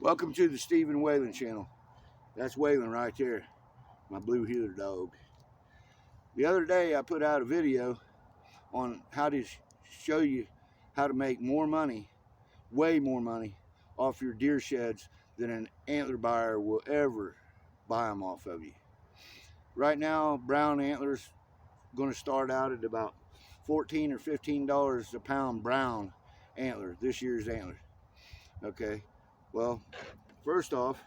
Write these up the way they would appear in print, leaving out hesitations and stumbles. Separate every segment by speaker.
Speaker 1: Welcome to the Stephen Whalen channel. That's Whalen right there, my blue heeler dog. The other day I put out a video on how to show you how to make more money, way more money, off your deer sheds than an antler buyer will ever buy them off of you. Right now, brown antlers going to start out at about $14 or $15 a pound brown antler, this year's antler. Okay, well, first off,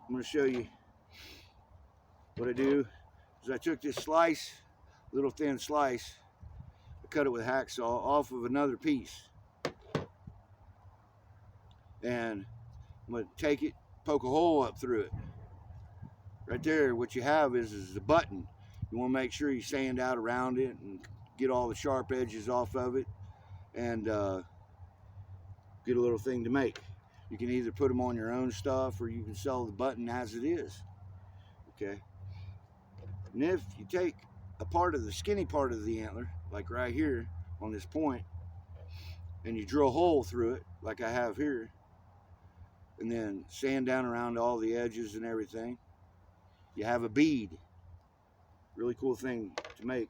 Speaker 1: I'm going to show you what I do is I took this slice, little thin slice, I cut it with a hacksaw off of another piece, and I'm going to take it, poke a hole up through it. Right there, what you have is a button. You want to make sure you sand out around it and get all the sharp edges off of it, and get a little thing to make. You can either put them on your own stuff or you can sell the button as it is. Okay. And if you take a part of the skinny part of the antler, like right here on this point, and you drill a hole through it, like I have here, and then sand down around all the edges and everything, you have a bead. Really cool thing to make.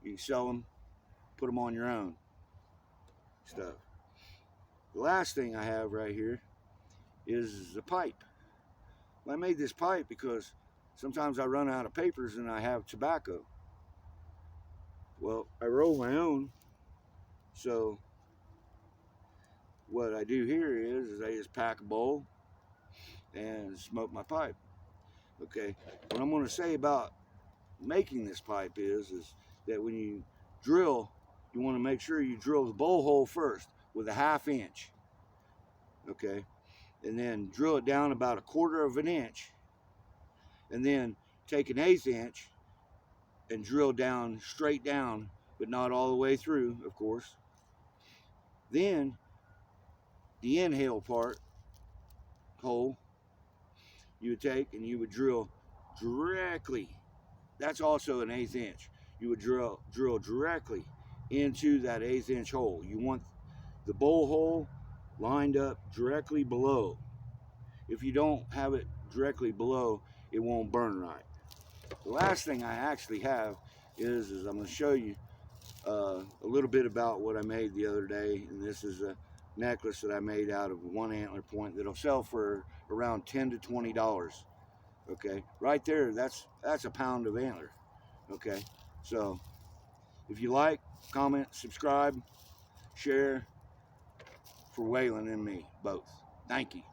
Speaker 1: You can sell them, put them on your own stuff. The last thing I have right here is a pipe. Well, I made this pipe because sometimes I run out of papers and I have tobacco. Well, I roll my own, so what I do here is I just pack a bowl and smoke my pipe. Okay, what I'm going to say about making this pipe is that when you drill, you want to make sure you drill the bowl hole first with a 1/2 inch. Okay, and then drill it down about 1/4 of an inch, and then take an 1/8 inch and drill down straight down, but not all the way through, of course. Then the inhale part hole you would take and you would drill directly. That's also an 1/8 inch. You would drill directly into that 1/8 inch hole. You want the bowl hole lined up directly below. If you don't have it directly below, it won't burn right. The last thing I actually have is I'm going to show you a little bit about what I made the other day, and this is a necklace that I made out of one antler point that'll sell for around $10 to $20. Okay, right there, that's a pound of antler. Okay, so if you like, comment, subscribe, share, for Whalen and me both. Thank you.